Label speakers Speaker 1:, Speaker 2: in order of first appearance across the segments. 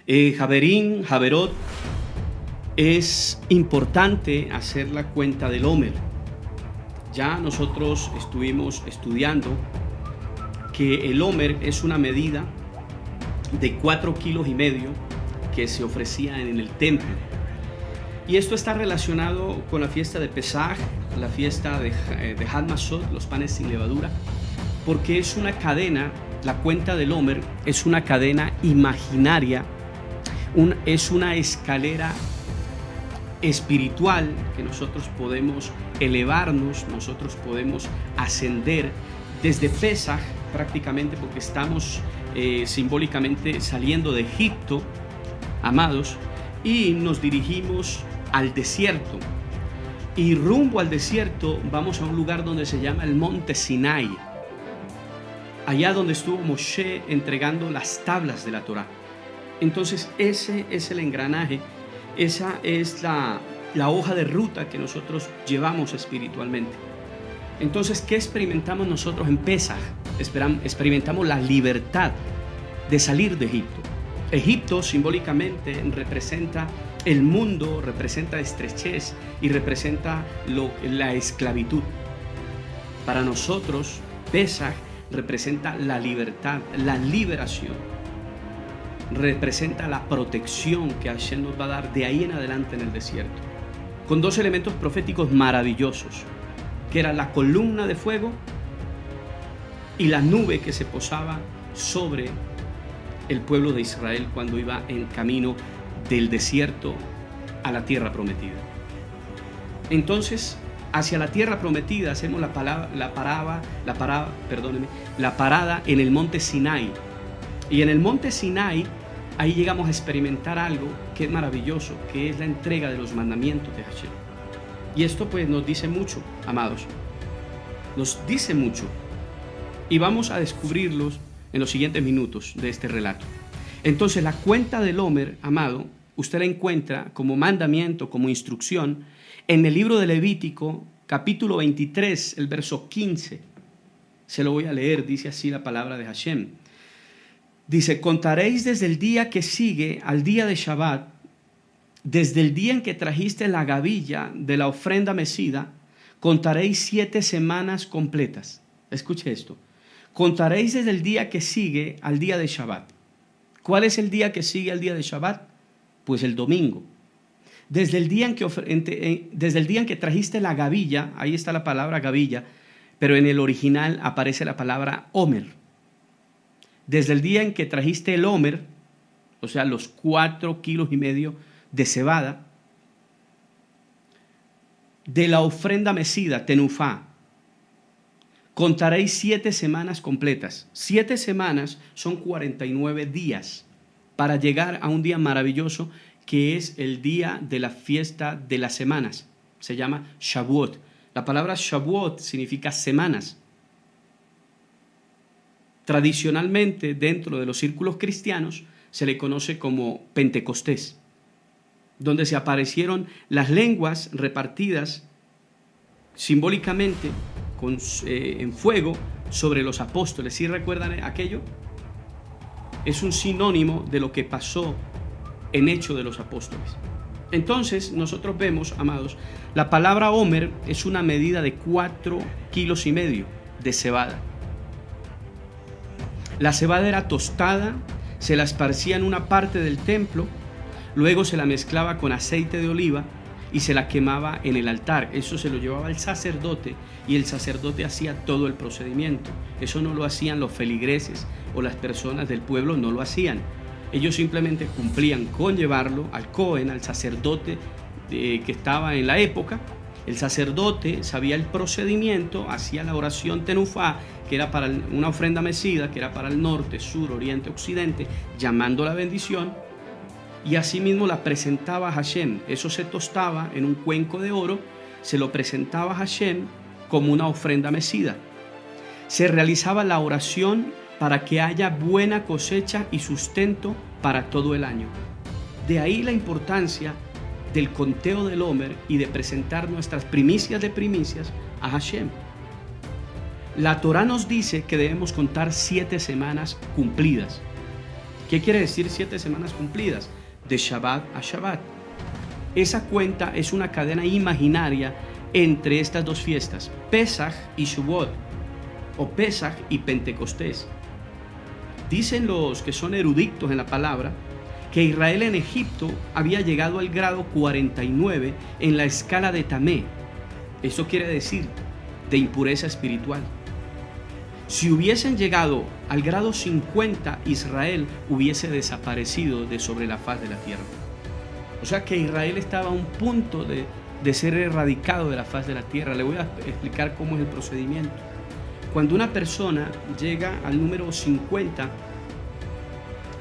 Speaker 1: Javerot, es importante hacer la cuenta del Homer. Ya nosotros estuvimos estudiando que el Homer es una medida de 4,5 kilos que se ofrecía en el templo. Y esto está relacionado con la fiesta de Pesaj, la fiesta de Had Masot, los panes sin levadura, porque es una cadena, la cuenta del Homer es una cadena imaginaria, es una escalera espiritual que nosotros podemos elevarnos, nosotros podemos ascender desde Pesaj prácticamente, porque estamos simbólicamente saliendo de Egipto, amados, y nos dirigimos al desierto. Y rumbo al desierto vamos a un lugar donde se llama el monte Sinai, allá donde estuvo Moshe entregando las tablas de la Torá. Entonces ese es el engranaje, esa es la hoja de ruta que nosotros llevamos espiritualmente. Entonces, ¿qué experimentamos nosotros en Pesaj? Experimentamos la libertad de salir de Egipto. Egipto simbólicamente representa el mundo, representa estrechez y representa la esclavitud. Para nosotros, Pesaj representa la libertad, la liberación. Representa la protección que Hashem nos va a dar de ahí en adelante en el desierto, con dos elementos proféticos maravillosos, que era la columna de fuego y la nube que se posaba sobre el pueblo de Israel cuando iba en camino del desierto a la tierra prometida. Entonces, hacia la tierra prometida hacemos la parada en el monte Sinai. Y en el monte Sinai, ahí llegamos a experimentar algo que es maravilloso, que es la entrega de los mandamientos de Hashem. Y esto pues nos dice mucho, amados. Nos dice mucho. Y vamos a descubrirlos en los siguientes minutos de este relato. Entonces, la cuenta del Homer, amado, usted la encuentra como mandamiento, como instrucción, en el libro de Levítico, capítulo 23, el verso 15. Se lo voy a leer, dice así la palabra de Hashem. Dice: contaréis desde el día que sigue al día de Shabbat, desde el día en que trajiste la gavilla de la ofrenda mecida, contaréis 7 semanas completas. Escuche esto. Contaréis desde el día que sigue al día de Shabbat. ¿Cuál es el día que sigue al día de Shabbat? Pues el domingo. Desde el día en que trajiste la gavilla, ahí está la palabra gavilla, pero en el original aparece la palabra Homer. Desde el día en que trajiste el Homer, o sea, los 4,5 kilos de cebada, de la ofrenda mecida, tenufá, contaréis 7 semanas completas. 7 semanas son 49 días para llegar a un día maravilloso que es el día de la fiesta de las semanas. Se llama Shavuot. La palabra Shavuot significa semanas. Tradicionalmente, dentro de los círculos cristianos, se le conoce como Pentecostés, donde se aparecieron las lenguas repartidas simbólicamente en fuego sobre los apóstoles. ¿Sí recuerdan aquello? Es un sinónimo de lo que pasó en Hechos de los Apóstoles. Entonces, nosotros vemos, amados, la palabra Homer es una medida de 4,5 kilos de cebada. La cebada era tostada, se la esparcía en una parte del templo, luego se la mezclaba con aceite de oliva y se la quemaba en el altar. Eso se lo llevaba el sacerdote y el sacerdote hacía todo el procedimiento. Eso no lo hacían los feligreses o las personas del pueblo, no lo hacían. Ellos simplemente cumplían con llevarlo al Cohen, al sacerdote que estaba en la época. El sacerdote sabía el procedimiento, hacía la oración tenufá, que era para una ofrenda mecida, que era para el norte, sur, oriente, occidente, llamando la bendición, y asimismo la presentaba a Hashem. Eso se tostaba en un cuenco de oro, se lo presentaba a Hashem como una ofrenda mecida. Se realizaba la oración para que haya buena cosecha y sustento para todo el año. De ahí la importancia del conteo del Homer y de presentar nuestras primicias de primicias a Hashem. La Torá nos dice que debemos contar 7 semanas cumplidas. ¿Qué quiere decir 7 semanas cumplidas? De Shabbat a Shabbat. Esa cuenta es una cadena imaginaria entre estas dos fiestas, Pesaj y Shavuot, o Pesaj y Pentecostés. Dicen los que son eruditos en la palabra que Israel en Egipto había llegado al grado 49 en la escala de Tamé. Eso quiere decir de impureza espiritual. Si hubiesen llegado al grado 50, Israel hubiese desaparecido de sobre la faz de la tierra. O sea que Israel estaba a un punto de ser erradicado de la faz de la tierra. Le voy a explicar cómo es el procedimiento. Cuando una persona llega al número 50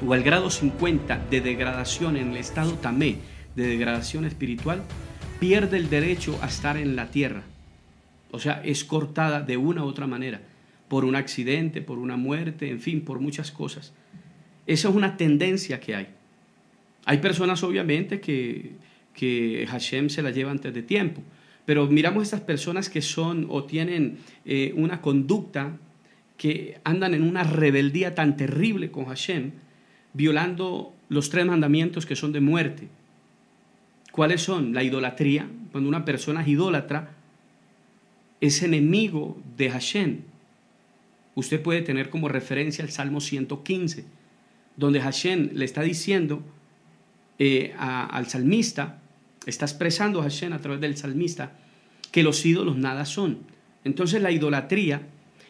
Speaker 1: o al grado 50 de degradación en el estado tamé, de degradación espiritual, pierde el derecho a estar en la tierra. O sea, es cortada de una u otra manera, por un accidente, por una muerte, en fin, por muchas cosas. Esa es una tendencia que hay. Hay personas obviamente que Hashem se la lleva antes de tiempo, pero miramos estas personas que son o tienen una conducta que andan en una rebeldía tan terrible con Hashem, violando los 3 mandamientos que son de muerte. ¿Cuáles son? La idolatría. Cuando una persona es idólatra, es enemigo de Hashem. Usted puede tener como referencia el Salmo 115, donde Hashem le está diciendo al salmista, está expresando Hashem a través del salmista, que los ídolos nada son. Entonces la idolatría,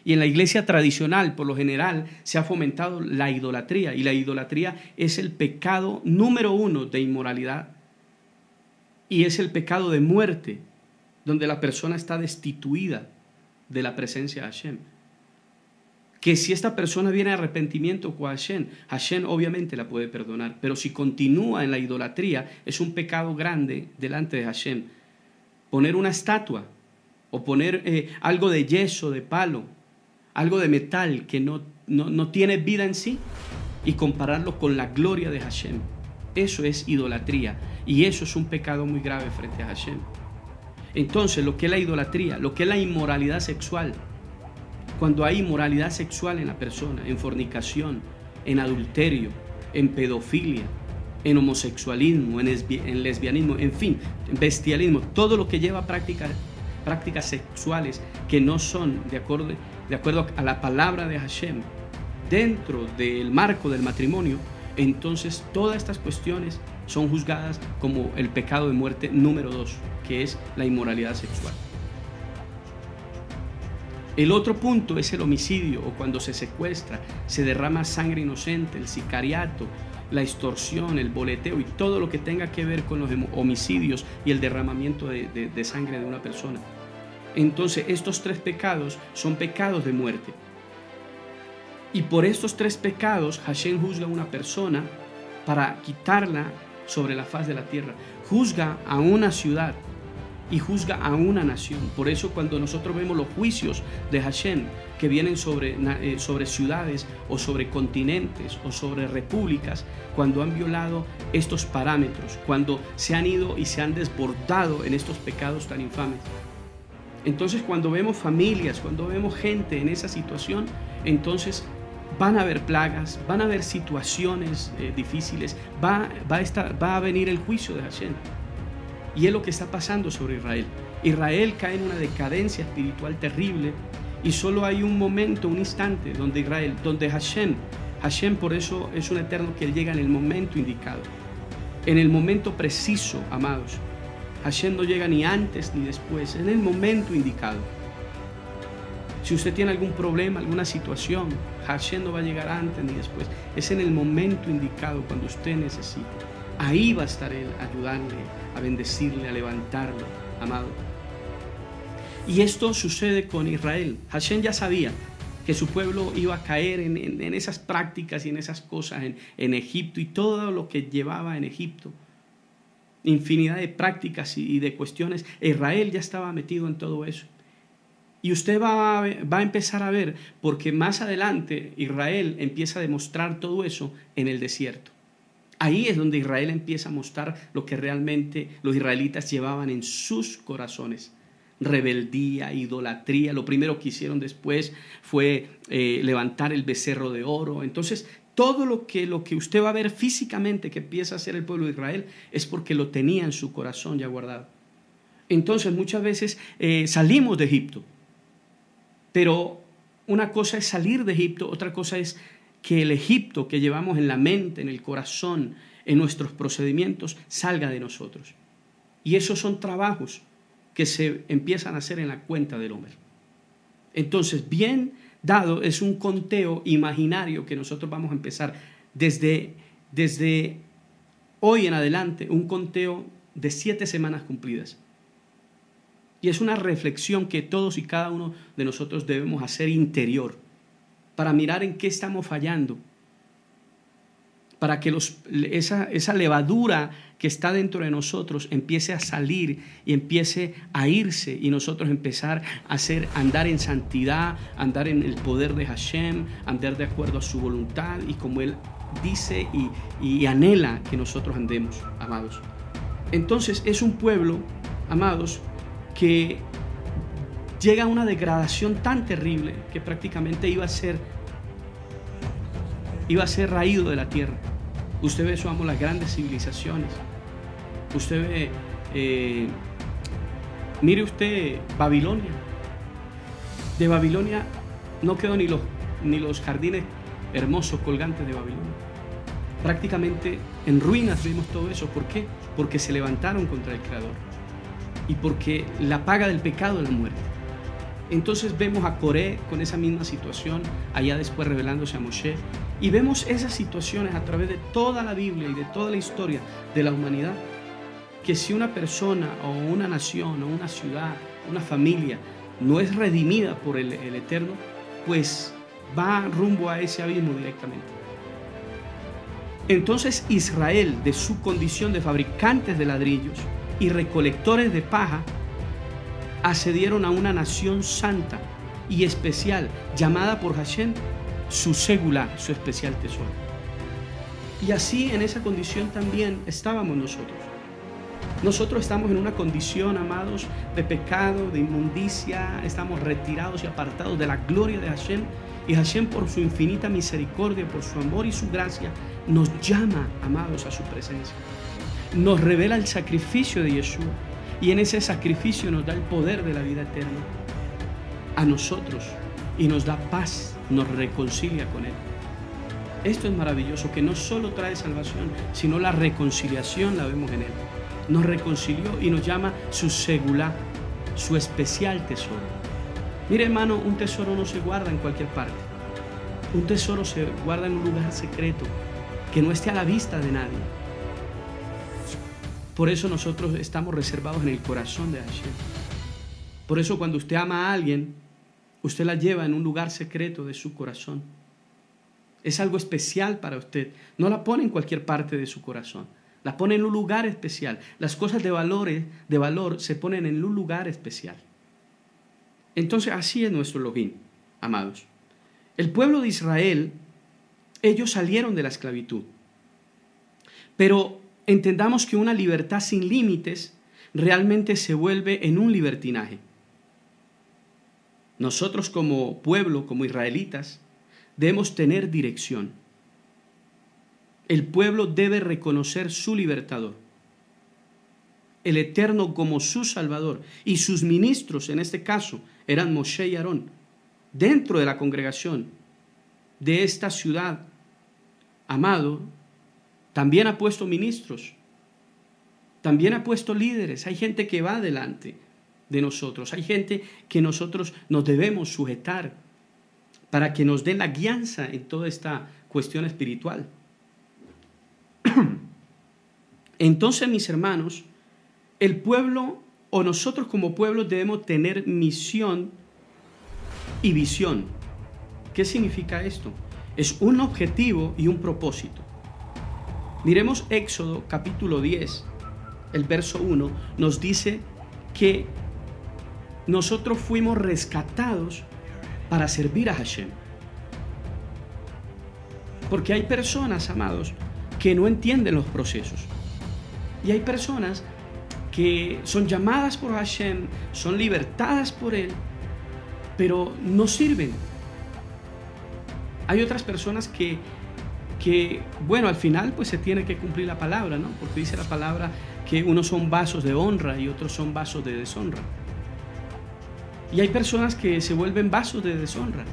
Speaker 1: y en la iglesia tradicional por lo general se ha fomentado la idolatría, y la idolatría es el pecado número 1 de inmoralidad, y es el pecado de muerte, donde la persona está destituida de la presencia de Hashem. Que si esta persona viene a arrepentimiento con Hashem, Hashem obviamente la puede perdonar, pero si continúa en la idolatría, es un pecado grande delante de Hashem. Poner una estatua o poner algo de yeso, de palo, algo de metal que no tiene vida en sí, y compararlo con la gloria de Hashem, eso es idolatría, y eso es un pecado muy grave frente a Hashem. Entonces, lo que es la idolatría, lo que es la inmoralidad sexual, cuando hay inmoralidad sexual en la persona, en fornicación, en adulterio, en pedofilia, en homosexualismo, en lesbianismo, en fin, en bestialismo, todo lo que lleva a prácticas sexuales que no son de acuerdo a la palabra de Hashem, dentro del marco del matrimonio, entonces todas estas cuestiones son juzgadas como el pecado de muerte número 2, que es la inmoralidad sexual. El otro punto es el homicidio, o cuando se secuestra, se derrama sangre inocente, el sicariato, la extorsión, el boleteo y todo lo que tenga que ver con los homicidios y el derramamiento de sangre de una persona. Entonces, estos 3 pecados son pecados de muerte. Y por estos 3 pecados, Hashem juzga a una persona para quitarla sobre la faz de la tierra. Juzga a una ciudad y juzga a una nación. Por eso cuando nosotros vemos los juicios de Hashem que vienen sobre ciudades o sobre continentes o sobre repúblicas, cuando han violado estos parámetros, cuando se han ido y se han desbordado en estos pecados tan infames. Entonces cuando vemos familias, cuando vemos gente en esa situación, entonces van a haber plagas, van a haber situaciones difíciles, va a venir el juicio de Hashem. Y es lo que está pasando sobre Israel. Israel cae en una decadencia espiritual terrible, y solo hay un momento, un instante donde Hashem por eso es un eterno que llega en el momento indicado, en el momento preciso, amados. Hashem no llega ni antes ni después, en el momento indicado. Si usted tiene algún problema, alguna situación, Hashem no va a llegar antes ni después, es en el momento indicado, cuando usted necesite. Ahí va a estar Él, ayudarle, a bendecirle, a levantarlo, amado. Y esto sucede con Israel. Hashem ya sabía que su pueblo iba a caer en esas prácticas y en esas cosas en Egipto, y todo lo que llevaba en Egipto. Infinidad de prácticas y de cuestiones. Israel ya estaba metido en todo eso. Y usted va a empezar a ver, porque más adelante Israel empieza a demostrar todo eso en el desierto. Ahí es donde Israel empieza a mostrar lo que realmente los israelitas llevaban en sus corazones. Rebeldía, idolatría. Lo primero que hicieron después fue levantar el becerro de oro. Entonces, todo lo que usted va a ver físicamente que empieza a hacer el pueblo de Israel es porque lo tenía en su corazón ya guardado. Entonces muchas veces salimos de Egipto, pero una cosa es salir de Egipto, otra cosa es que el Egipto que llevamos en la mente, en el corazón, en nuestros procedimientos, salga de nosotros. Y esos son trabajos que se empiezan a hacer en la cuenta del hombre. Entonces, bien dado es un conteo imaginario que nosotros vamos a empezar desde hoy en adelante, un conteo de 7 semanas cumplidas. Y es una reflexión que todos y cada uno de nosotros debemos hacer interior para mirar en qué estamos fallando, para que esa levadura que está dentro de nosotros empiece a salir y empiece a irse y nosotros empezar a andar en santidad, andar en el poder de Hashem, andar de acuerdo a su voluntad y como Él dice y anhela que nosotros andemos, amados. Entonces es un pueblo, amados, que llega a una degradación tan terrible que prácticamente iba a ser raído de la tierra. Usted ve eso, las grandes civilizaciones. Usted ve, mire usted Babilonia. De Babilonia no quedó ni los jardines hermosos colgantes de Babilonia. Prácticamente en ruinas vemos todo eso. ¿Por qué? Porque se levantaron contra el Creador y porque la paga del pecado es la muerte. Entonces vemos a Coré con esa misma situación, allá después revelándose a Moshe, y vemos esas situaciones a través de toda la Biblia y de toda la historia de la humanidad, que si una persona o una nación o una ciudad, una familia no es redimida por el Eterno, pues va rumbo a ese abismo directamente. Entonces Israel, de su condición de fabricantes de ladrillos y recolectores de paja, accedieron a una nación santa y especial llamada por Hashem su segulá, su especial tesoro. Y así en esa condición también estábamos nosotros. Nosotros estamos en una condición, amados, de pecado, de inmundicia, estamos retirados y apartados de la gloria de Hashem, y Hashem por su infinita misericordia, por su amor y su gracia, nos llama, amados, a su presencia. Nos revela el sacrificio de Yeshua, y en ese sacrificio nos da el poder de la vida eterna a nosotros y nos da paz, nos reconcilia con Él. Esto es maravilloso, que no solo trae salvación, sino la reconciliación la vemos en Él. Nos reconcilió y nos llama su segulá, su especial tesoro. Mire, hermano, un tesoro no se guarda en cualquier parte. Un tesoro se guarda en un lugar secreto que no esté a la vista de nadie. Por eso nosotros estamos reservados en el corazón de Hashem. Por eso cuando usted ama a alguien, usted la lleva en un lugar secreto de su corazón. Es algo especial para usted. No la pone en cualquier parte de su corazón. La pone en un lugar especial. Las cosas de valor se ponen en un lugar especial. Entonces así es nuestro Elohim, amados. El pueblo de Israel, ellos salieron de la esclavitud. Pero entendamos que una libertad sin límites realmente se vuelve en un libertinaje. Nosotros como pueblo, como israelitas, debemos tener dirección. El pueblo debe reconocer su libertador, el Eterno como su Salvador, y sus ministros, en este caso, eran Moshe y Aarón, dentro de la congregación de esta ciudad. Amado, también ha puesto ministros, también ha puesto líderes. Hay gente que va delante de nosotros, hay gente que nosotros nos debemos sujetar para que nos den la guianza en toda esta cuestión espiritual. Entonces, mis hermanos, el pueblo o nosotros como pueblo debemos tener misión y visión. ¿Qué significa esto? Es un objetivo y un propósito. Miremos Éxodo capítulo 10, el verso 1, nos dice que nosotros fuimos rescatados para servir a Hashem. Porque hay personas, amados, que no entienden los procesos. Y hay personas que son llamadas por Hashem, son libertadas por Él, pero no sirven. Hay otras personas que que, bueno, al final pues se tiene que cumplir la palabra, ¿no? Porque dice la palabra que unos son vasos de honra y otros son vasos de deshonra. Y hay personas que se vuelven vasos de deshonra,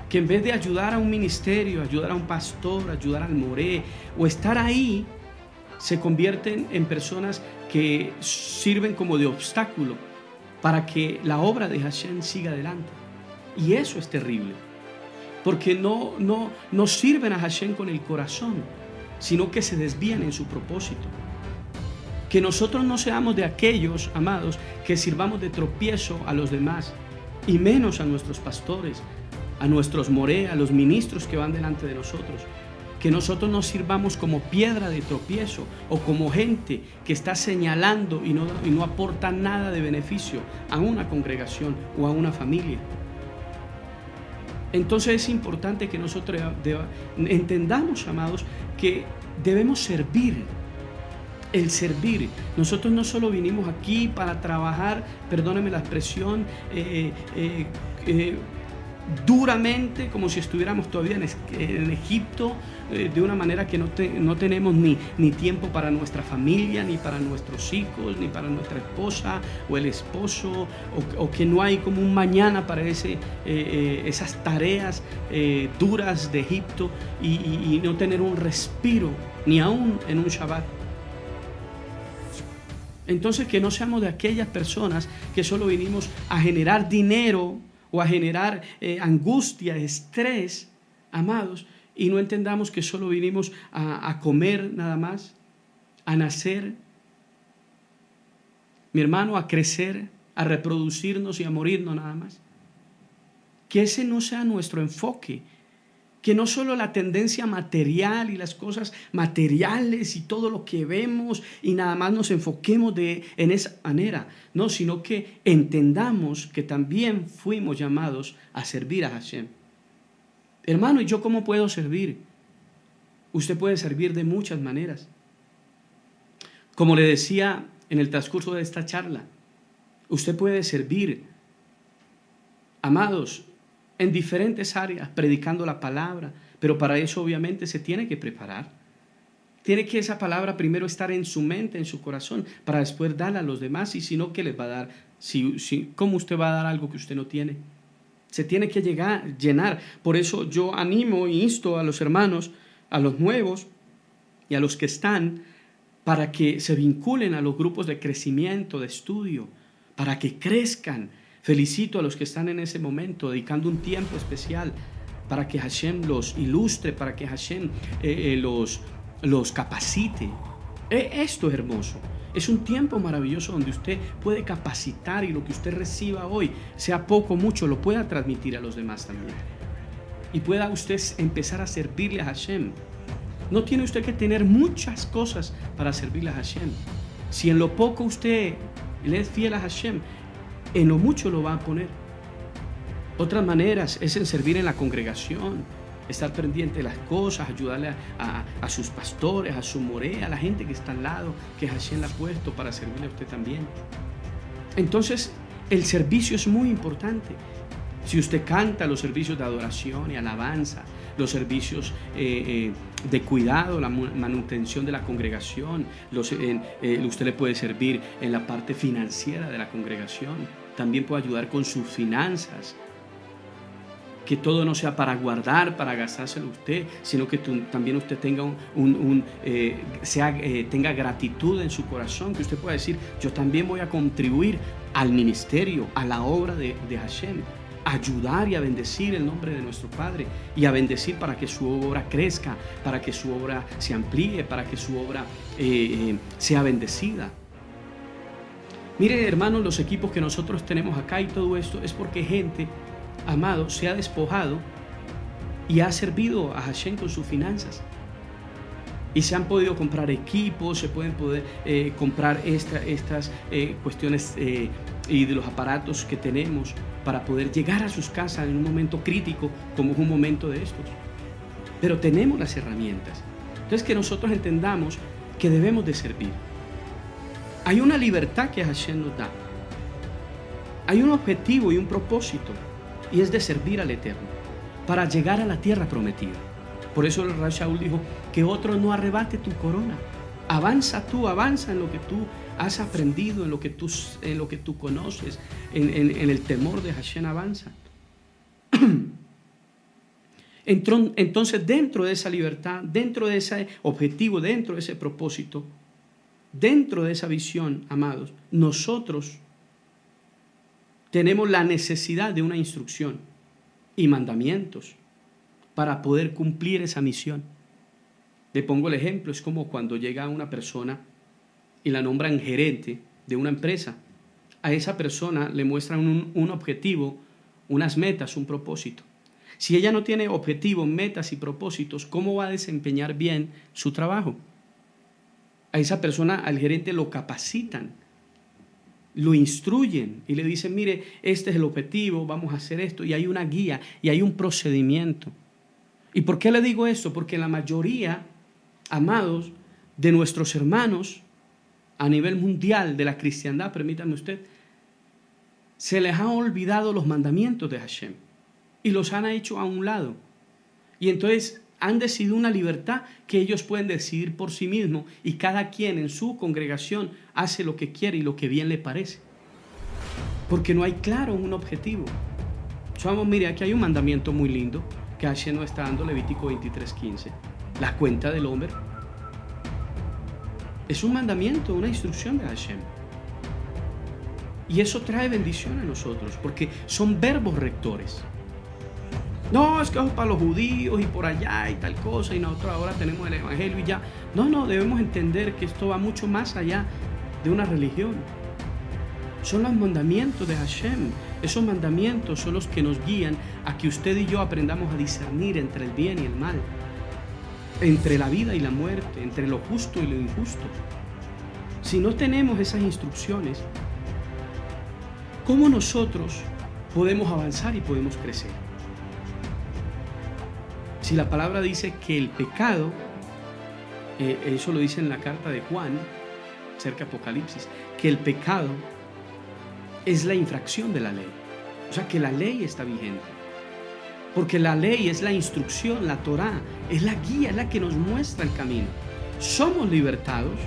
Speaker 1: que en vez de ayudar a un ministerio, ayudar a un pastor, ayudar al moré o estar ahí, se convierten en personas que sirven como de obstáculo para que la obra de Hashem siga adelante. Y eso es terrible, porque no sirven a Hashem con el corazón, sino que se desvían en su propósito. Que nosotros no seamos de aquellos, amados, que sirvamos de tropiezo a los demás, y menos a nuestros pastores, a nuestros moré, a los ministros que van delante de nosotros. Que nosotros no sirvamos como piedra de tropiezo o como gente que está señalando y no aporta nada de beneficio a una congregación o a una familia. Entonces es importante que nosotros entendamos, amados, que debemos servir. El servir. Nosotros no solo vinimos aquí para trabajar, perdónenme la expresión, duramente, como si estuviéramos todavía en Egipto, de una manera que no tenemos ni tiempo para nuestra familia, ni para nuestros hijos, ni para nuestra esposa o el esposo, o que no hay como un mañana para esas tareas duras de Egipto y no tener un respiro, ni aún en un Shabbat. Entonces, que no seamos de aquellas personas que solo vinimos a generar dinero o a generar angustia, estrés, amados, y no entendamos que solo vinimos a comer nada más, a nacer, mi hermano, a crecer, a reproducirnos y a morirnos nada más. Que ese no sea nuestro enfoque. Que no solo la tendencia material y las cosas materiales y todo lo que vemos y nada más nos enfoquemos en esa manera, no, sino que entendamos que también fuimos llamados a servir a Hashem. Hermano, ¿y yo cómo puedo servir? Usted puede servir de muchas maneras. Como le decía en el transcurso de esta charla, usted puede servir, amados, en diferentes áreas, predicando la palabra, pero para eso obviamente se tiene que preparar. Tiene que esa palabra primero estar en su mente, en su corazón, para después darla a los demás, y si no, ¿qué les va a dar? ¿Cómo usted va a dar algo que usted no tiene? Se tiene que llenar. Por eso yo animo e insto a los hermanos, a los nuevos y a los que están, para que se vinculen a los grupos de crecimiento, de estudio, para que crezcan. Felicito a los que están en ese momento, dedicando un tiempo especial para que Hashem los ilustre, para que Hashem los capacite. Esto es hermoso. Es un tiempo maravilloso donde usted puede capacitar y lo que usted reciba hoy, sea poco o mucho, lo pueda transmitir a los demás también. Y pueda usted empezar a servirle a Hashem. No tiene usted que tener muchas cosas para servirle a Hashem. Si en lo poco usted le es fiel a Hashem, en lo mucho lo va a poner. Otras maneras es en servir en la congregación, estar pendiente de las cosas, ayudarle a sus pastores, a su moré, a la gente que está al lado, que Hashem le ha puesto para servirle a usted también. Entonces, el servicio es muy importante. Si usted canta, los servicios de adoración y alabanza, los servicios de cuidado, la manutención de la congregación, usted le puede servir en la parte financiera de la congregación. También puede ayudar con sus finanzas. Que todo no sea para guardar, para gastárselo usted, sino que también usted tenga tenga gratitud en su corazón, que usted pueda decir, yo también voy a contribuir al ministerio, a la obra de Hashem, ayudar y a bendecir el nombre de nuestro Padre, y a bendecir para que su obra crezca, para que su obra se amplíe, para que su obra sea bendecida. Mire, hermanos, los equipos que nosotros tenemos acá y todo esto es porque gente, amado, se ha despojado y ha servido a Hashem con sus finanzas. Y se han podido comprar equipos, se pueden comprar estas cuestiones y de los aparatos que tenemos para poder llegar a sus casas en un momento crítico como es un momento de estos. Pero tenemos las herramientas. Entonces, que nosotros entendamos que debemos de servir. Hay una libertad que Hashem nos da. Hay un objetivo y un propósito, y es de servir al Eterno para llegar a la tierra prometida. Por eso el Rab Shaul dijo, que otro no arrebate tu corona. Avanza tú, avanza en lo que tú has aprendido, en lo que tú conoces, en el temor de Hashem, avanza. Entonces, dentro de esa libertad, dentro de ese objetivo, dentro de ese propósito, dentro de esa visión, amados, nosotros tenemos la necesidad de una instrucción y mandamientos para poder cumplir esa misión. Le pongo el ejemplo, es como cuando llega una persona y la nombran gerente de una empresa. A esa persona le muestran un objetivo, unas metas, un propósito. Si ella no tiene objetivos, metas y propósitos, ¿cómo va a desempeñar bien su trabajo? A esa persona, al gerente, lo capacitan, lo instruyen y le dicen, mire, este es el objetivo, vamos a hacer esto, y hay una guía y hay un procedimiento. ¿Y por qué le digo esto? Porque la mayoría, amados, de nuestros hermanos a nivel mundial de la cristiandad, permítame usted, se les ha olvidado los mandamientos de Hashem y los han hecho a un lado. Y entonces han decidido una libertad que ellos pueden decidir por sí mismos, y cada quien en su congregación hace lo que quiere y lo que bien le parece. Porque no hay claro un objetivo. Vamos, mire, aquí hay un mandamiento muy lindo que Hashem nos está dando, Levítico 23:15. La cuenta del hombre. Es un mandamiento, una instrucción de Hashem. Y eso trae bendición a nosotros, porque son verbos rectores. No, es que es para los judíos y por allá y tal cosa, y nosotros ahora tenemos el evangelio y ya. No, debemos entender que esto va mucho más allá de una religión. Son los mandamientos de Hashem. Esos mandamientos son los que nos guían a que usted y yo aprendamos a discernir entre el bien y el mal, entre la vida y la muerte, entre lo justo y lo injusto. Si no tenemos esas instrucciones, ¿cómo nosotros podemos avanzar y podemos crecer? Si la palabra dice que el pecado, eso lo dice en la carta de Juan, cerca de Apocalipsis, que el pecado es la infracción de la ley. O sea, que la ley está vigente. Porque la ley es la instrucción, la Torá, es la guía, es la que nos muestra el camino. Somos libertados,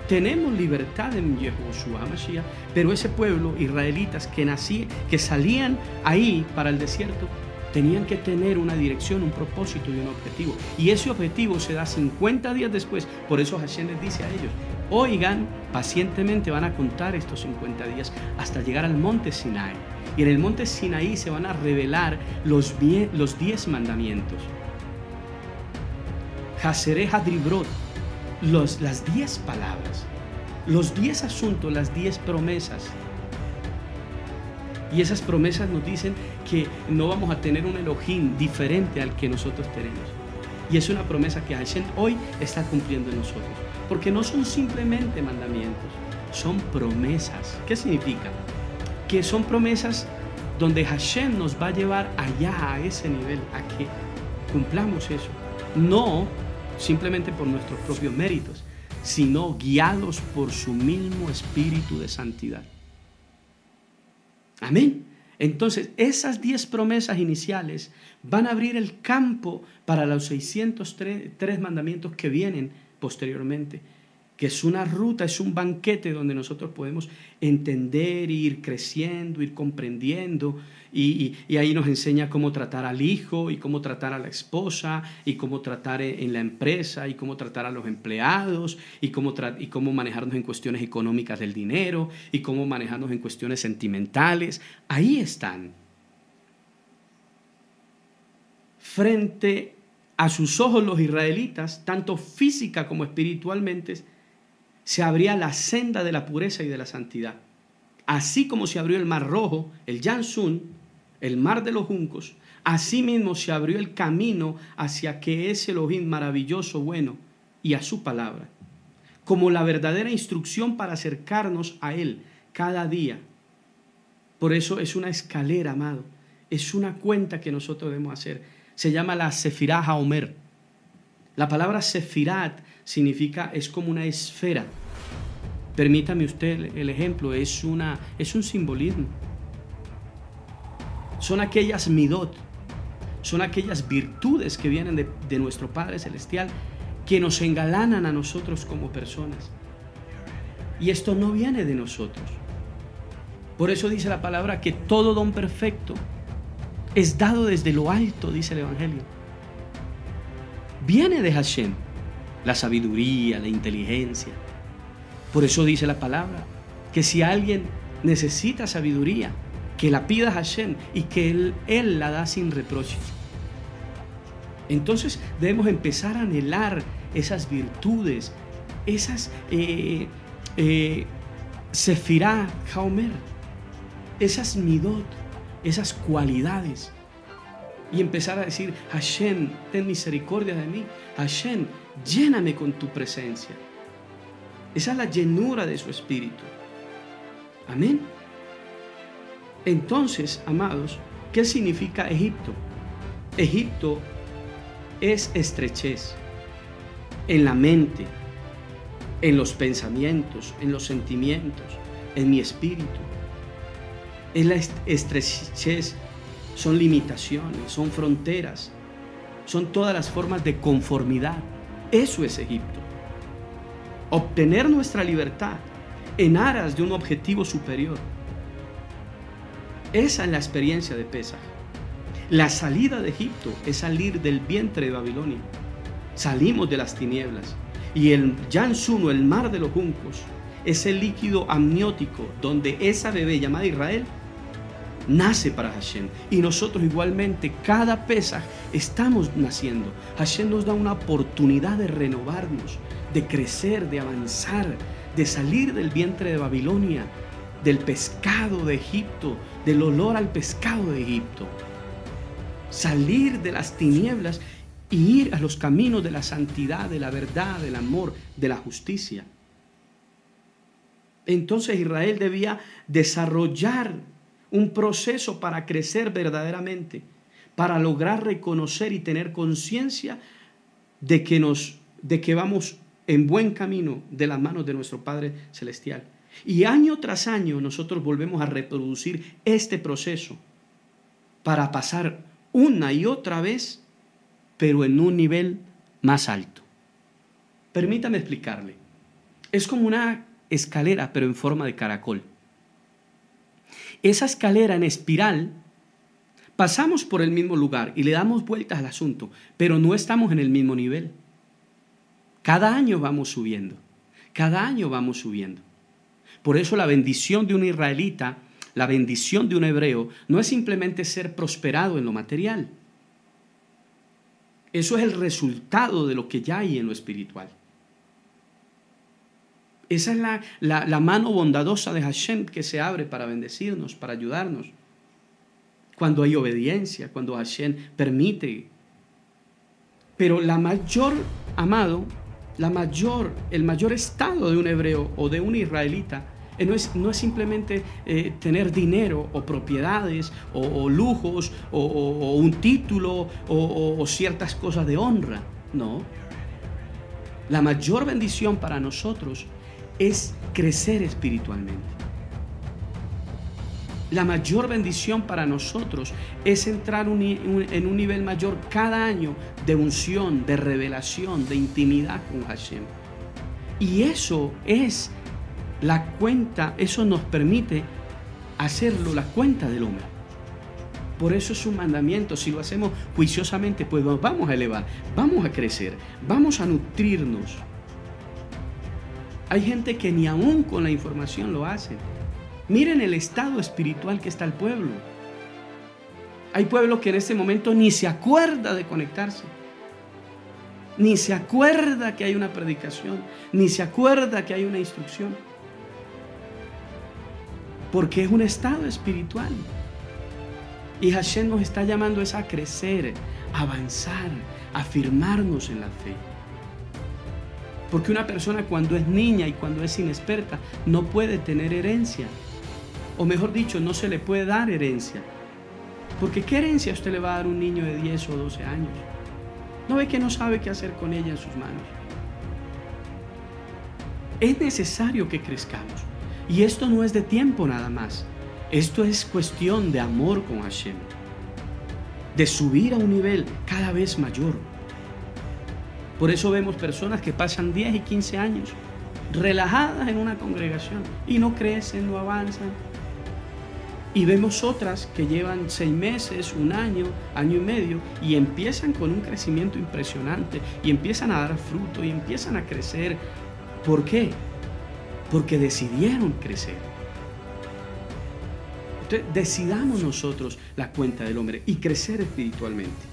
Speaker 1: tenemos libertad en Yehoshua Mashiach, pero ese pueblo, israelitas que salían ahí para el desierto, tenían que tener una dirección, un propósito y un objetivo. Y ese objetivo se da 50 días después. Por eso Hashem les dice a ellos, oigan, pacientemente van a contar estos 50 días hasta llegar al monte Sinaí. Y en el monte Sinaí se van a revelar los 10 mandamientos. Haseré Hadribrot, las 10 palabras, los 10 asuntos, las 10 promesas. Y esas promesas nos dicen que no vamos a tener un Elohim diferente al que nosotros tenemos. Y es una promesa que Hashem hoy está cumpliendo en nosotros. Porque no son simplemente mandamientos, son promesas. ¿Qué significa? Que son promesas donde Hashem nos va a llevar allá, a ese nivel, a que cumplamos eso. No simplemente por nuestros propios méritos, sino guiados por su mismo espíritu de santidad. Amén. Entonces, esas 10 promesas iniciales van a abrir el campo para los 603 mandamientos que vienen posteriormente, que es una ruta, es un banquete donde nosotros podemos entender, ir creciendo, ir comprendiendo, y ahí nos enseña cómo tratar al hijo, y cómo tratar a la esposa, y cómo tratar en la empresa, y cómo tratar a los empleados, y cómo manejarnos en cuestiones económicas del dinero, y cómo manejarnos en cuestiones sentimentales. Ahí están. Frente a sus ojos los israelitas, tanto física como espiritualmente, se abría la senda de la pureza y de la santidad. Así como se abrió el mar rojo, el Yansun, el mar de los juncos, así mismo se abrió el camino hacia que ese Elohim maravilloso, bueno, y a su palabra, como la verdadera instrucción para acercarnos a Él cada día. Por eso es una escalera, amado, es una cuenta que nosotros debemos hacer. Se llama la Sefirá HaOmer. La palabra Sefirat significa, es como una esfera. Permítame usted el ejemplo, es un simbolismo. Son aquellas midot, son aquellas virtudes que vienen de nuestro Padre Celestial que nos engalanan a nosotros como personas. Y esto no viene de nosotros. Por eso dice la palabra que todo don perfecto es dado desde lo alto, dice el Evangelio. Viene de Hashem, la sabiduría, la inteligencia. Por eso dice la palabra que si alguien necesita sabiduría, que la pida a Hashem y que Él la da sin reproche. Entonces debemos empezar a anhelar esas virtudes, esas Sefirá Haomer, esas midot, esas cualidades, y empezar a decir: Hashem, ten misericordia de mí. Hashem, lléname con tu presencia. Esa es la llenura de su espíritu. Amén. Entonces, amados, ¿qué significa Egipto? Egipto es estrechez en la mente, en los pensamientos, en los sentimientos, en mi espíritu. Es la estrechez, son limitaciones, son fronteras, son todas las formas de conformidad. Eso es Egipto. Obtener nuestra libertad en aras de un objetivo superior. Esa es la experiencia de Pesaj. La salida de Egipto es salir del vientre de Babilonia. Salimos de las tinieblas. Y el Yansun, el mar de los juncos, es el líquido amniótico donde esa bebé llamada Israel nace para Hashem. Y nosotros igualmente, cada Pesaj, estamos naciendo. Hashem nos da una oportunidad de renovarnos, de crecer, de avanzar, de salir del vientre de Babilonia, del pescado de Egipto, del olor al pescado de Egipto. Salir de las tinieblas y ir a los caminos de la santidad, de la verdad, del amor, de la justicia. Entonces Israel debía desarrollar un proceso para crecer verdaderamente, para lograr reconocer y tener conciencia de que vamos en buen camino de las manos de nuestro Padre Celestial. Y año tras año nosotros volvemos a reproducir este proceso para pasar una y otra vez, pero en un nivel más alto. Permítame explicarle. Es como una escalera, pero en forma de caracol. Esa escalera en espiral, pasamos por el mismo lugar y le damos vueltas al asunto, pero no estamos en el mismo nivel. Cada año vamos subiendo. Cada año vamos subiendo. Por eso la bendición de un israelita, la bendición de un hebreo, no es simplemente ser prosperado en lo material. Eso es el resultado de lo que ya hay en lo espiritual. Esa es la mano bondadosa de Hashem que se abre para bendecirnos, para ayudarnos. Cuando hay obediencia, cuando Hashem permite. Pero la mayor, amado, el mayor estado de un hebreo o de un israelita no es simplemente tener dinero o propiedades o lujos o un título o ciertas cosas de honra. No. La mayor bendición para nosotros es crecer espiritualmente. La mayor bendición para nosotros es entrar en un nivel mayor cada año de unción, de revelación, de intimidad con Hashem. Y eso es la cuenta, eso nos permite hacerlo la cuenta del hombre. Por eso es un mandamiento. Si lo hacemos juiciosamente, pues nos vamos a elevar, vamos a crecer, vamos a nutrirnos. Hay gente que ni aún con la información lo hace. Miren el estado espiritual que está el pueblo. Hay pueblo que en este momento ni se acuerda de conectarse. Ni se acuerda que hay una predicación. Ni se acuerda que hay una instrucción. Porque es un estado espiritual. Y Hashem nos está llamando a crecer, a avanzar, a afirmarnos en la fe. Porque una persona cuando es niña y cuando es inexperta no puede tener herencia. O mejor dicho, no se le puede dar herencia. Porque ¿qué herencia usted le va a dar a un niño de 10 o 12 años? ¿No ve que no sabe qué hacer con ella en sus manos? Es necesario que crezcamos. Y esto no es de tiempo nada más. Esto es cuestión de amor con Hashem. de subir a un nivel cada vez mayor. Por eso vemos personas que pasan 10 y 15 años relajadas en una congregación y no crecen, no avanzan. Y vemos otras que llevan 6 meses, 1 año, año y medio y empiezan con un crecimiento impresionante y empiezan a dar fruto y empiezan a crecer. ¿Por qué? Porque decidieron crecer. Entonces, decidamos nosotros la cuenta del hombre y crecer espiritualmente.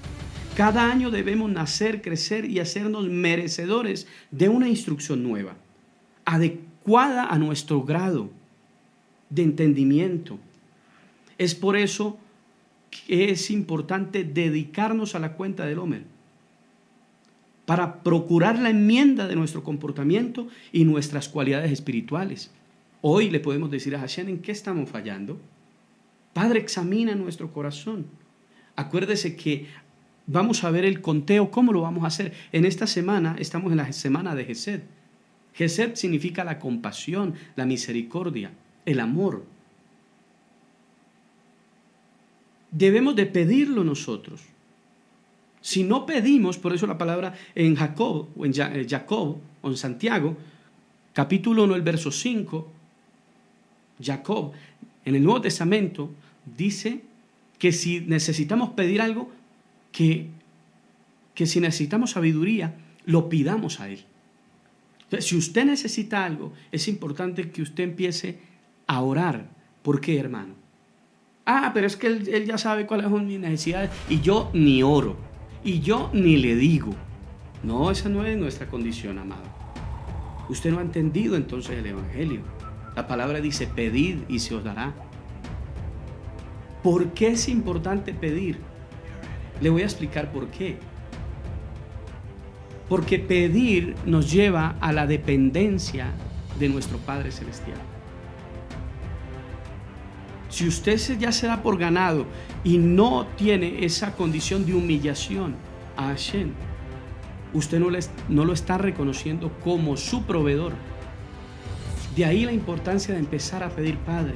Speaker 1: Cada año debemos nacer, crecer y hacernos merecedores de una instrucción nueva, adecuada a nuestro grado de entendimiento. Es por eso que es importante dedicarnos a la cuenta del hombre, para procurar la enmienda de nuestro comportamiento y nuestras cualidades espirituales. Hoy le podemos decir a Hashem en qué estamos fallando. Padre, examina nuestro corazón. Acuérdese que vamos a ver el conteo, ¿cómo lo vamos a hacer? En esta semana, estamos en la semana de Gesed. Gesed significa la compasión, la misericordia, el amor. Debemos de pedirlo nosotros. Si no pedimos, por eso la palabra en Jacob, o en Santiago, capítulo 1, el verso 5, Jacob, en el Nuevo Testamento, dice que si necesitamos pedir algo, que si necesitamos sabiduría, lo pidamos a Él. Entonces, si usted necesita algo, es importante que usted empiece a orar. ¿Por qué, hermano? Pero es que él ya sabe cuáles son mis necesidades y yo ni oro, y yo ni le digo. No, esa no es nuestra condición, amado. Usted no ha entendido entonces el Evangelio. La palabra dice, pedid y se os dará. ¿Por qué es importante pedir? Le voy a explicar por qué. Porque pedir nos lleva a la dependencia de nuestro Padre Celestial. Si usted ya se da por ganado y no tiene esa condición de humillación a Hashem, usted no lo está reconociendo como su proveedor. De ahí la importancia de empezar a pedir, Padre,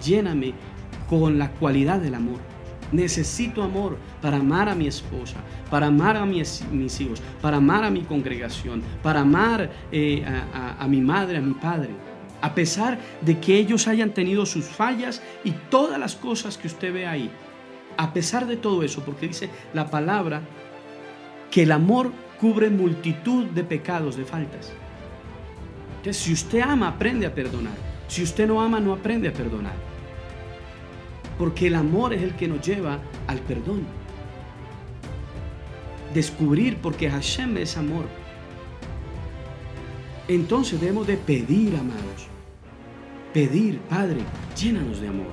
Speaker 1: lléname con la cualidad del amor. Necesito amor para amar a mi esposa, para amar a mis hijos, para amar a mi congregación, para amar a mi madre, a mi padre. A pesar de que ellos hayan tenido sus fallas y todas las cosas que usted ve ahí, a pesar de todo eso, porque dice la palabra que el amor cubre multitud de pecados, de faltas. Entonces, si usted ama, aprende a perdonar. Si usted no ama, no aprende a perdonar. Porque el amor es el que nos lleva al perdón. Descubrir, porque Hashem es amor. Entonces debemos de pedir, amados. Pedir, Padre, llénanos de amor.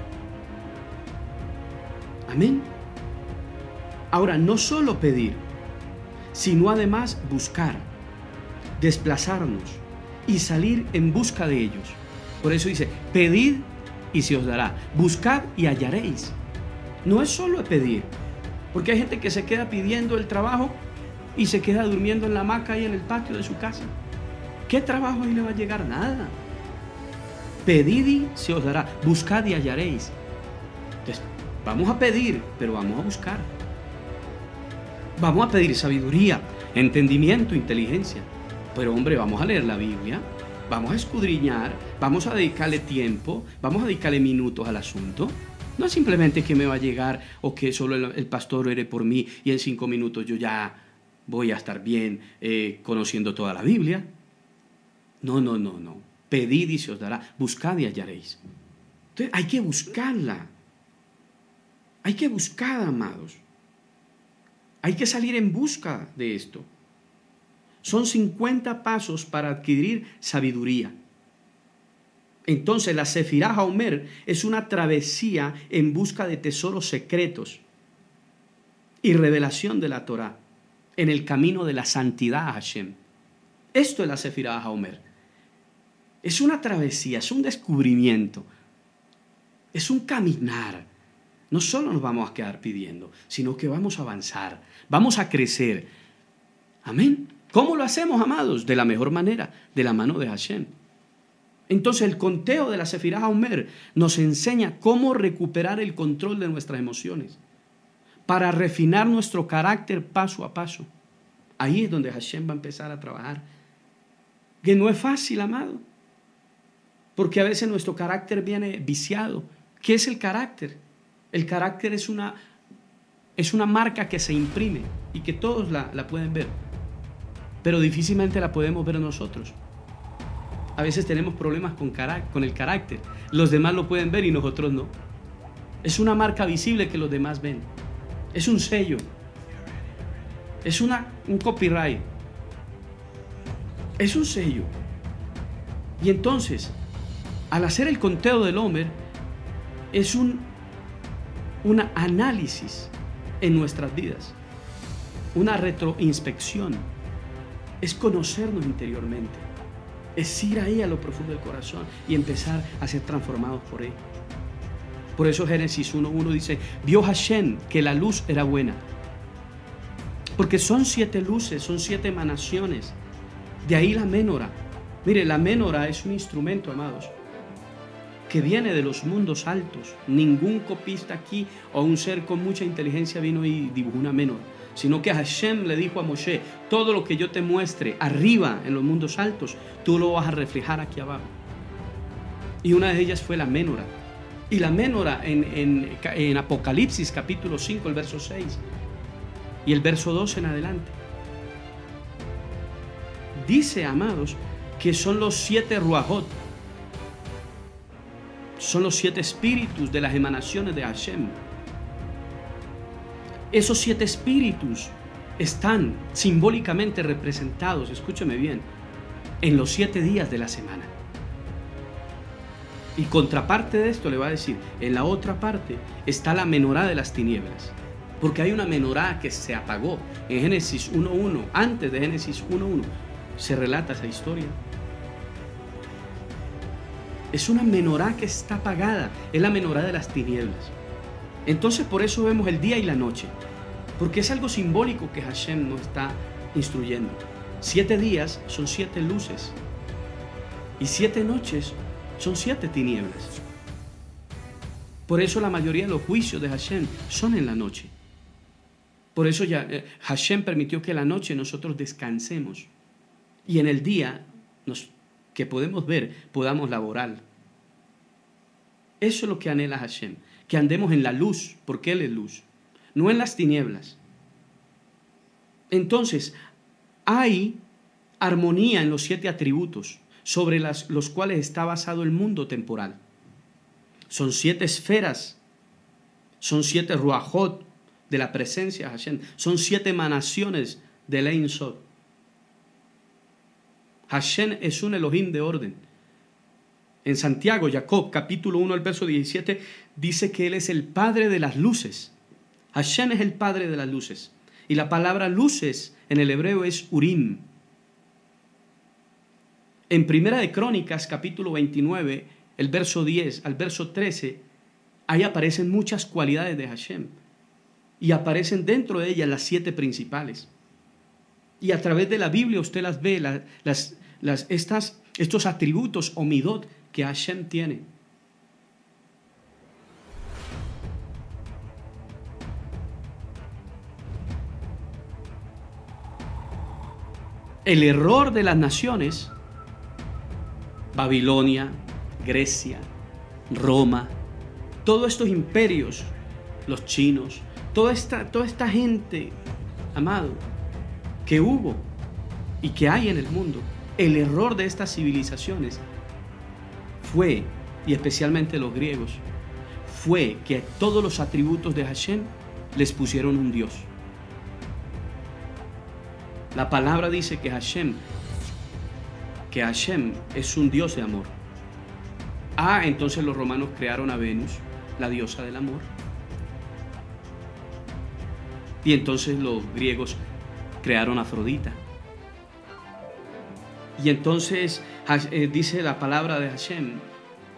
Speaker 1: Amén. Ahora, no solo pedir, sino además buscar, desplazarnos y salir en busca de ellos. Por eso dice, pedid y se os dará, buscad y hallaréis. No es solo pedir, porque hay gente que se queda pidiendo el trabajo y se queda durmiendo en la hamaca y en el patio de su casa. ¿Qué trabajo ahí le va a llegar? Nada. Pedid y se os dará, buscad y hallaréis. Entonces, vamos a pedir, pero vamos a buscar. Vamos a pedir sabiduría, entendimiento, inteligencia. Pero hombre, vamos a leer la Biblia, vamos a escudriñar, vamos a dedicarle tiempo, vamos a dedicarle minutos al asunto. No es simplemente que me va a llegar o que solo el pastor ore por mí y en 5 minutos yo ya voy a estar bien conociendo toda la Biblia. No. Pedid y se os dará, buscad y hallaréis. Entonces hay que buscarla. Hay que buscar, amados. Hay que salir en busca de esto. Son 50 pasos para adquirir sabiduría. Entonces la Sefirá HaOmer es una travesía en busca de tesoros secretos y revelación de la Torá en el camino de la santidad a Hashem. Esto es la Sefirá HaOmer. Es una travesía, es un descubrimiento, es un caminar. No solo nos vamos a quedar pidiendo, sino que vamos a avanzar, vamos a crecer. Amén. ¿Cómo lo hacemos, amados? De la mejor manera, de la mano de Hashem. Entonces el conteo de la Sefirá HaOmer nos enseña cómo recuperar el control de nuestras emociones. para refinar nuestro carácter paso a paso. Ahí es donde Hashem va a empezar a trabajar. Que no es fácil, amado, porque a veces nuestro carácter viene viciado. ¿Qué es el carácter? El carácter es una marca que se imprime y que todos la pueden ver, pero difícilmente la podemos ver nosotros. A veces tenemos problemas con el carácter. Los demás lo pueden ver y nosotros no. Es una marca visible que los demás ven. Es un sello. Es un copyright. Es un sello. Y entonces, al hacer el conteo del Omer, es un análisis en nuestras vidas, una retroinspección, es conocernos interiormente, es ir ahí a lo profundo del corazón y empezar a ser transformados por él. Por eso Génesis 1:1 dice, vio Hashem que la luz era buena, porque son 7 luces, son 7 emanaciones, de ahí la menora. Mire, la menora es un instrumento, amados, que viene de los mundos altos. Ningún copista aquí o un ser con mucha inteligencia vino y dibujó una menora, sino que Hashem le dijo a Moshe, todo lo que yo te muestre arriba en los mundos altos, tú lo vas a reflejar aquí abajo. Y una de ellas fue la menora. Y la menora en Apocalipsis capítulo 5, el verso 6 y el verso 12 en adelante, dice, amados, que son los 7 ruajot, son los 7 espíritus de las emanaciones de Hashem. Esos 7 espíritus están simbólicamente representados, escúcheme bien, en los 7 días de la semana. Y contraparte de esto le va a decir, en la otra parte está la menorá de las tinieblas, porque hay una menorá que se apagó. En Génesis 1:1, antes de Génesis 1:1, se relata esa historia. Es una menorá que está apagada, es la menorá de las tinieblas. Entonces por eso vemos el día y la noche, porque es algo simbólico que Hashem nos está instruyendo. 7 días son 7 luces y 7 noches son 7 tinieblas. Por eso la mayoría de los juicios de Hashem son en la noche. Por eso Hashem permitió que en la noche nosotros descansemos y en el día que podemos ver, podamos laborar. Eso es lo que anhela Hashem, que andemos en la luz, porque Él es luz, no en las tinieblas. Entonces, hay armonía en los 7 atributos sobre los cuales está basado el mundo temporal. Son 7 esferas, son 7 ruajot de la presencia de Hashem, son 7 emanaciones del Ein Sof. Hashem es un Elohim de orden. En Santiago, Jacob, capítulo 1, el verso 17, dice que Él es el Padre de las luces. Hashem es el Padre de las luces. Y la palabra luces en el hebreo es Urim. En Primera de Crónicas, capítulo 29, el verso 10 al verso 13, ahí aparecen muchas cualidades de Hashem. Y aparecen dentro de ellas las 7 principales. Y a través de la Biblia usted las ve, estos atributos o midot que Hashem tiene. El error de las naciones, Babilonia, Grecia, Roma, todos estos imperios, los chinos, toda esta gente, amado, que hubo y que hay en el mundo, el error de estas civilizaciones fue, y especialmente los griegos, fue que todos los atributos de Hashem les pusieron un Dios. La palabra dice que Hashem es un Dios de amor. Entonces los romanos crearon a Venus, la diosa del amor. Y entonces los griegos crearon a Afrodita. Y entonces dice la palabra de Hashem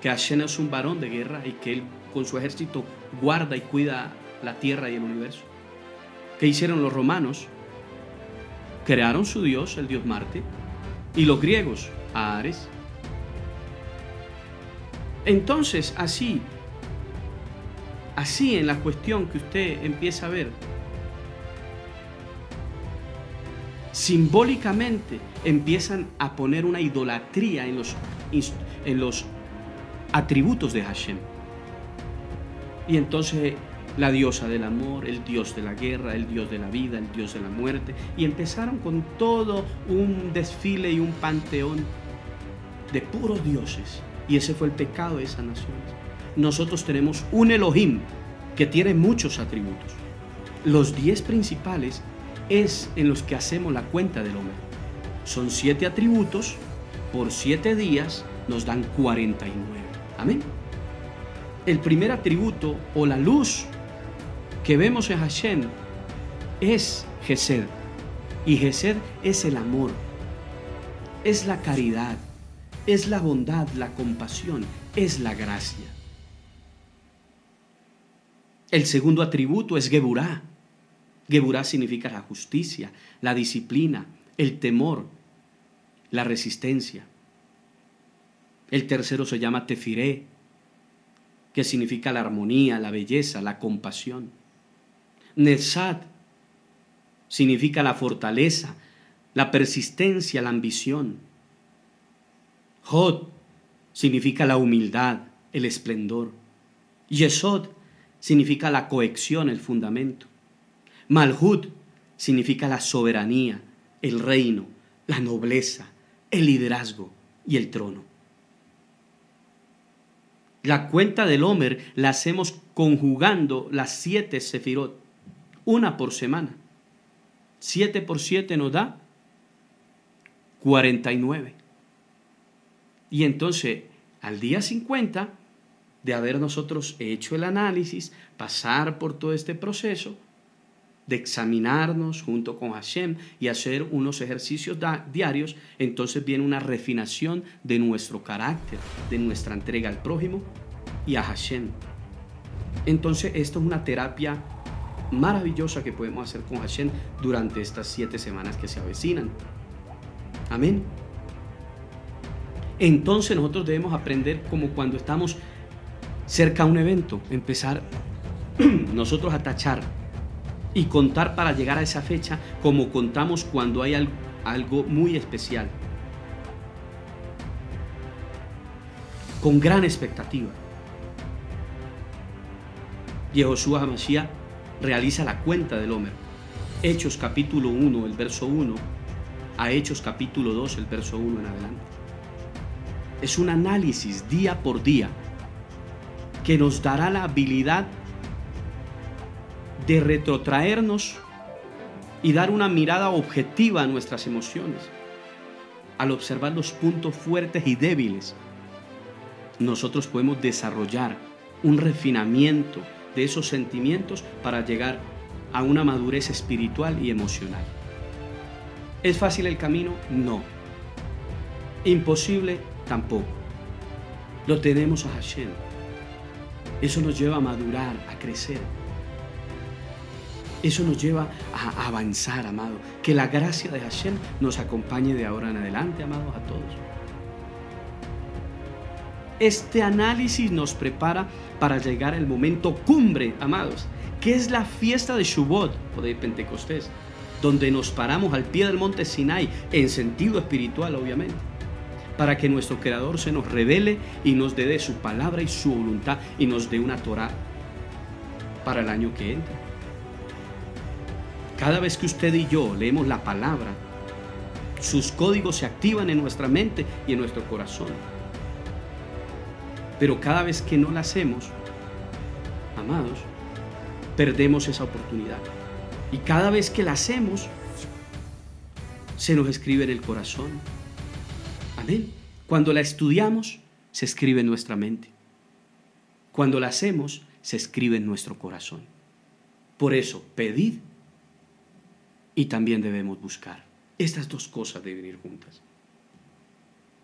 Speaker 1: que Hashem es un varón de guerra y que él con su ejército guarda y cuida la tierra y el universo. ¿Qué hicieron los romanos? Crearon su dios, el dios Marte, y los griegos a Ares. Entonces así así en la cuestión que usted empieza a ver, simbólicamente empiezan a poner una idolatría en los atributos de Hashem. Y entonces la diosa del amor, el dios de la guerra, el dios de la vida, el dios de la muerte, y empezaron con todo un desfile y un panteón de puros dioses. Y ese fue el pecado de esa nación. Nosotros tenemos un Elohim que tiene muchos atributos. Los 10 principales es en los que hacemos la cuenta del hombre. Son 7 atributos, por 7 días nos dan 49. Amén. El primer atributo o la luz que vemos en Hashem es Gesed. Y Gesed es el amor, es la caridad, es la bondad, la compasión, es la gracia. El segundo atributo es Geburá. Geburá significa la justicia, la disciplina, el temor, la resistencia. El tercero se llama Tefiré, que significa la armonía, la belleza, la compasión. Nesad significa la fortaleza, la persistencia, la ambición. Hod significa la humildad, el esplendor. Yesod significa la cohesión, el fundamento. Malhut significa la soberanía, el reino, la nobleza, el liderazgo y el trono. La cuenta del Homer la hacemos conjugando las 7 sefirot, una por semana. 7 por 7 nos da 49. Y entonces, al día 50, de haber nosotros hecho el análisis, pasar por todo este proceso, de examinarnos junto con Hashem y hacer unos ejercicios diarios, entonces viene una refinación de nuestro carácter, de nuestra entrega al prójimo y a Hashem. Entonces esto es una terapia maravillosa que podemos hacer con Hashem durante estas 7 semanas que se avecinan. Amén. Entonces nosotros debemos aprender como cuando estamos cerca a un evento, empezar nosotros a tachar y contar para llegar a esa fecha como contamos cuando hay algo muy especial, con gran expectativa. Yehoshua HaMashiach realiza la cuenta del Homer. Hechos capítulo 1, el verso 1, a Hechos capítulo 2, el verso 1 en adelante. Es un análisis día por día que nos dará la habilidad de retrotraernos y dar una mirada objetiva a nuestras emociones. Al observar los puntos fuertes y débiles, nosotros podemos desarrollar un refinamiento de esos sentimientos para llegar a una madurez espiritual y emocional. ¿Es fácil el camino? No. Imposible tampoco. Lo tenemos a Hashem. Eso nos lleva a madurar, a crecer. Eso nos lleva a avanzar, amado. Que la gracia de Hashem nos acompañe de ahora en adelante, amados, a todos. Este análisis nos prepara para llegar al momento cumbre, amados, que es la fiesta de Shavuot o de Pentecostés, donde nos paramos al pie del monte Sinai, en sentido espiritual, obviamente, para que nuestro Creador se nos revele y nos dé de su palabra y su voluntad y nos dé una Torah para el año que entra. Cada vez que usted y yo leemos la palabra, sus códigos se activan en nuestra mente y en nuestro corazón. Pero cada vez que no la hacemos, amados, perdemos esa oportunidad. Y cada vez que la hacemos, se nos escribe en el corazón. Amén. Cuando la estudiamos, se escribe en nuestra mente. Cuando la hacemos, se escribe en nuestro corazón. Por eso, pedid y también debemos buscar. Estas dos cosas deben ir juntas.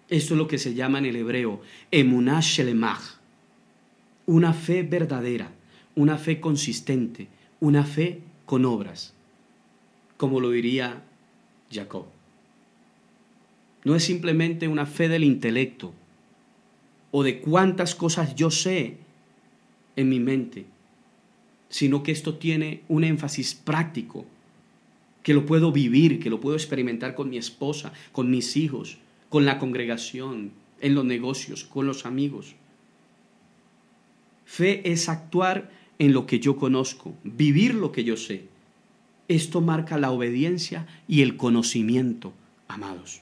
Speaker 1: Esto es lo que se llama en el hebreo emunah shelemach, una fe verdadera, una fe consistente, una fe con obras, como lo diría Jacob. No es simplemente una fe del intelecto o de cuántas cosas yo sé en mi mente, sino que esto tiene un énfasis práctico, que lo puedo vivir, que lo puedo experimentar con mi esposa, con mis hijos, con la congregación, en los negocios, con los amigos. Fe es actuar en lo que yo conozco, vivir lo que yo sé. Esto marca la obediencia y el conocimiento, amados.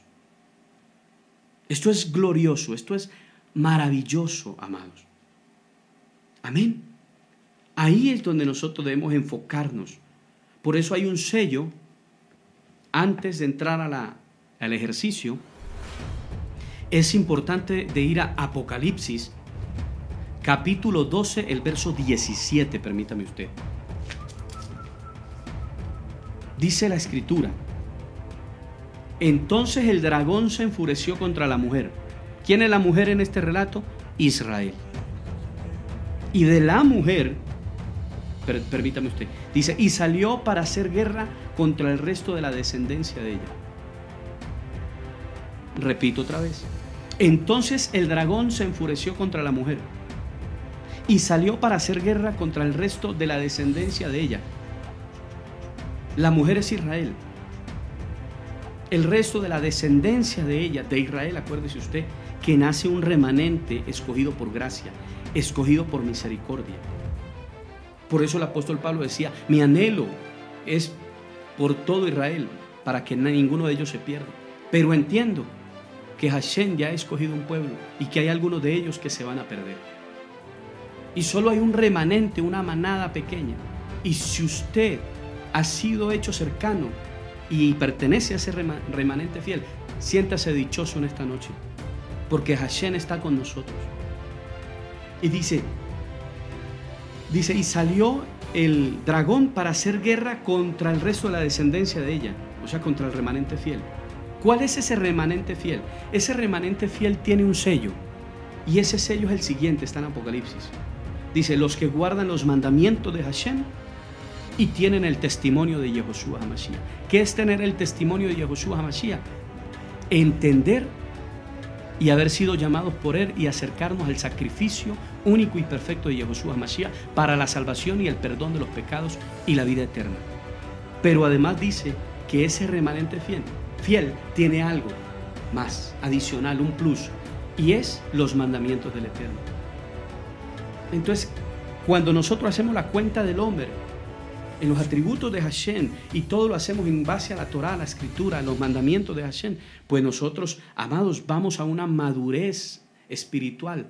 Speaker 1: Esto es glorioso, esto es maravilloso, amados. Amén. Ahí es donde nosotros debemos enfocarnos. Por eso hay un sello antes de entrar al ejercicio. Es importante de ir a Apocalipsis, capítulo 12, el verso 17, permítame usted. Dice la Escritura: entonces el dragón se enfureció contra la mujer. ¿Quién es la mujer en este relato? Israel. Y de la mujer, permítame usted, dice, y salió para hacer guerra contra el resto de la descendencia de ella. Repito otra vez. Entonces el dragón se enfureció contra la mujer y salió para hacer guerra contra el resto de la descendencia de ella. La mujer es Israel. El resto de la descendencia de ella, de Israel, acuérdese usted, que nace un remanente escogido por gracia, escogido por misericordia. Por eso el apóstol Pablo decía, mi anhelo es por todo Israel, para que ninguno de ellos se pierda. Pero entiendo que Hashem ya ha escogido un pueblo y que hay algunos de ellos que se van a perder. Y solo hay un remanente, una manada pequeña. Y si usted ha sido hecho cercano y pertenece a ese remanente fiel, siéntase dichoso en esta noche, porque Hashem está con nosotros. Y dice, y salió el dragón para hacer guerra contra el resto de la descendencia de ella, o sea, contra el remanente fiel. ¿Cuál es ese remanente fiel? Ese remanente fiel tiene un sello, y ese sello es el siguiente, está en Apocalipsis. Dice, los que guardan los mandamientos de Hashem y tienen el testimonio de Yehoshua HaMashiach. ¿Qué es tener el testimonio de Yehoshua HaMashiach? Entender y haber sido llamados por él y acercarnos al sacrificio único y perfecto de Yehoshua HaMashiach para la salvación y el perdón de los pecados y la vida eterna. Pero además dice que ese remanente fiel tiene algo más adicional, un plus, y es los mandamientos del Eterno. Entonces, cuando nosotros hacemos la cuenta del hombre en los atributos de Hashem y todo lo hacemos en base a la Torá, a la Escritura, a los mandamientos de Hashem, pues nosotros, amados, vamos a una madurez espiritual